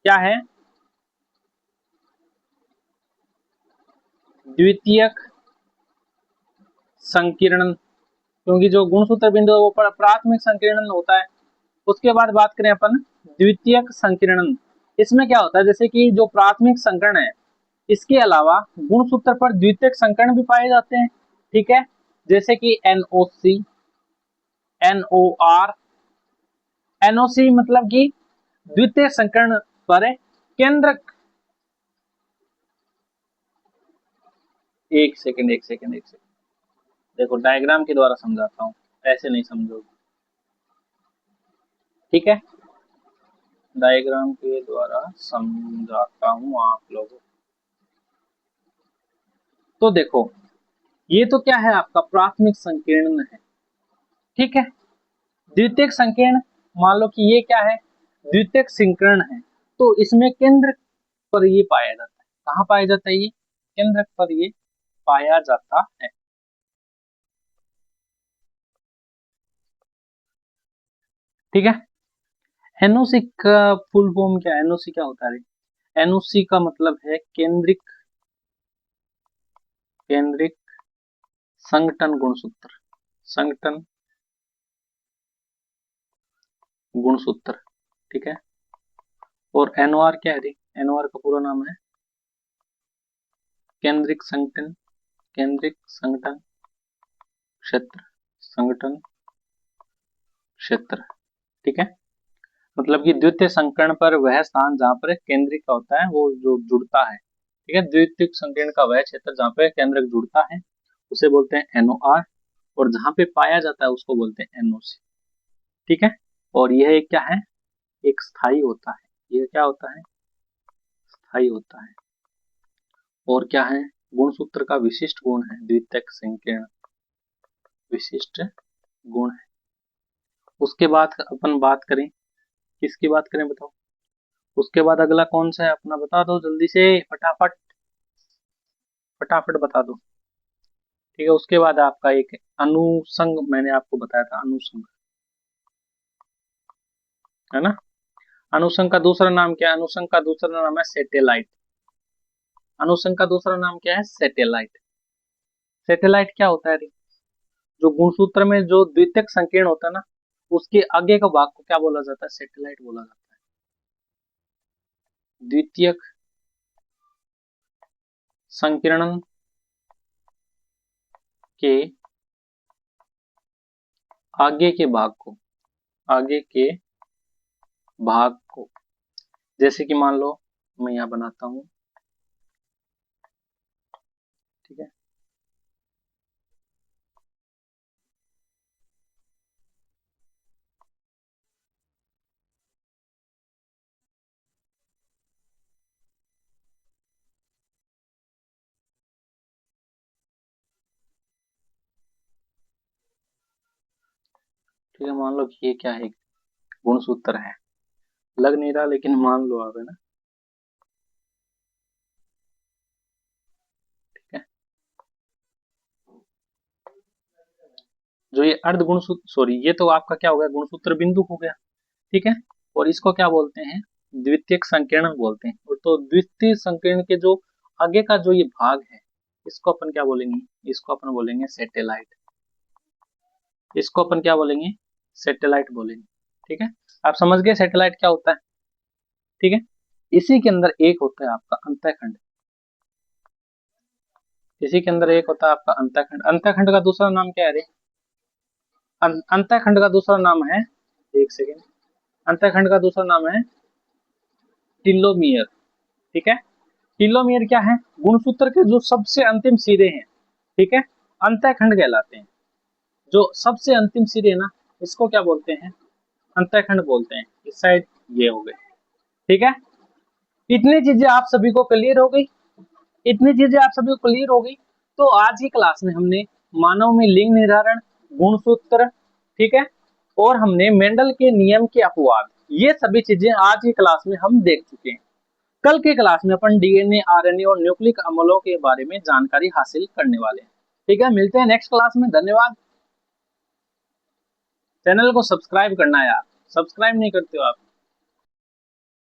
क्या है, द्वितीयक संकीर्ण, क्योंकि जो गुणसूत्र बिंदु है वो प्राथमिक संकीर्ण होता है। उसके बाद बात करें अपन द्वितीयक संकीर्ण, इसमें क्या होता है, जैसे कि जो प्राथमिक संकर्ण है, इसके अलावा गुणसूत्र पर द्वितीयक संकर्ण भी पाए जाते हैं, ठीक है, जैसे कि NOC, NOR। NOC मतलब कि द्वितीय संकर्ण पर केंद्रक, एक सेकंड, देखो डायग्राम के द्वारा समझाता हूं, ऐसे नहीं समझोगे, ठीक है, डायग्राम के द्वारा समझाता हूं आप लोगों को। तो देखो, ये तो क्या है आपका प्राथमिक संकीर्ण है, ठीक है। द्वितीयक संकीर्ण, मान लो कि ये क्या है, द्वितीयक संकीर्ण है, तो इसमें केंद्र पर ये पाया जाता है, कहाँ पाया जाता है, ये केंद्र पर ये पाया जाता है, ठीक है। एनओसी का फुल फॉर्म क्या है, एनओसी क्या होता है, एनओसी का मतलब है केंद्रिक संघटन गुणसूत्र, संघटन गुणसूत्र, ठीक है। और एनओआर क्या है, एनओआर का पूरा नाम है केंद्रिक संघटन, केंद्रिक संघटन क्षेत्र, संघटन क्षेत्र, ठीक है। मतलब कि द्वितीय संकर्ण पर वह स्थान जहां पर केंद्रिक होता है, वो जो जुड़ता है, ठीक है, द्वितीय संकीर्ण का वह क्षेत्र जहां पे केंद्रक जुड़ता है उसे बोलते हैं एनओआर, और जहां पे पाया जाता है उसको बोलते हैं एनओसी, ठीक है। और यह एक क्या है, एक स्थायी होता है, यह क्या होता है, स्थायी होता है। और क्या है, गुणसूत्र का विशिष्ट गुण है द्वितीयक संकीर्ण, विशिष्ट गुण है। उसके बाद अपन बात करें, किसकी बात करें बताओ, उसके बाद अगला कौन सा है अपना, बता दो जल्दी से, फटाफट फटाफट बता दो, ठीक है। उसके बाद आपका एक अनुसंग, मैंने आपको बताया था अनुसंग, है ना। अनुसंग का दूसरा नाम क्या है, अनुसंग का दूसरा नाम है सैटेलाइट, अनुसंग का दूसरा नाम क्या है, सैटेलाइट। सैटेलाइट क्या होता है, जो गुणसूत्र में जो द्वितीयक संकीर्ण होता है ना, उसके आगे का भाग को क्या बोला जाता है, सैटेलाइट बोला जाता है। द्वितीयक संकीर्ण के आगे के भाग को, आगे के भाग को, जैसे कि मान लो मैं यहां बनाता हूं, ठीक है, ठीक है, मान लो कि ये क्या है, गुणसूत्र है, लग नहीं रहा लेकिन मान लो आप, है ना, ठीक है। जो ये अर्ध गुणसूत्र, सॉरी ये तो आपका क्या हो गया, गुणसूत्र बिंदु हो गया, ठीक है। और इसको क्या बोलते हैं, द्वितीयक संकीर्ण बोलते हैं। और तो द्वितीय संकीर्ण के जो आगे का जो ये भाग है, इसको अपन क्या बोलेंगे, इसको अपन बोलेंगे सैटेलाइट। इसको अपन क्या बोलेंगे, सैटेलाइट बोलेंगे, ठीक है। आप समझ गए सैटेलाइट क्या होता है, ठीक है। इसी के अंदर एक होता है आपका अंतःखंड, इसी के अंदर एक होता है आपका अंतःखंड। अंतःखंड का दूसरा नाम क्या है रे, अंतःखंड का दूसरा नाम है, एक सेकेंड, अंतःखंड का दूसरा नाम है टीलोमियर, ठीक है। टीलोमियर क्या है, गुणसूत्र के जो सबसे अंतिम सिरे हैं, ठीक है, अंतःखंड कहलाते हैं। जो सबसे अंतिम सिरे है ना, इसको क्या बोलते हैं, अंतःखंड बोलते हैं। इस साइड ये हो गए, ठीक है। इतनी चीजें आप सभी को क्लियर हो गई, इतनी चीजें आप सभी को क्लियर हो गई। तो आज की क्लास में हमने मानव में लिंग निर्धारण, गुणसूत्र, ठीक है, और हमने मेंडल के नियम के अपवाद, ये सभी चीजें आज की क्लास में हम देख चुके हैं। कल की क्लास में अपन डीएनए, आरएनए और न्यूक्लिक अम्लों के बारे में जानकारी हासिल करने वाले हैं, ठीक है। मिलते हैं नेक्स्ट क्लास में, धन्यवाद। चैनल को सब्सक्राइब करना यार, सब्सक्राइब नहीं करते हो आप।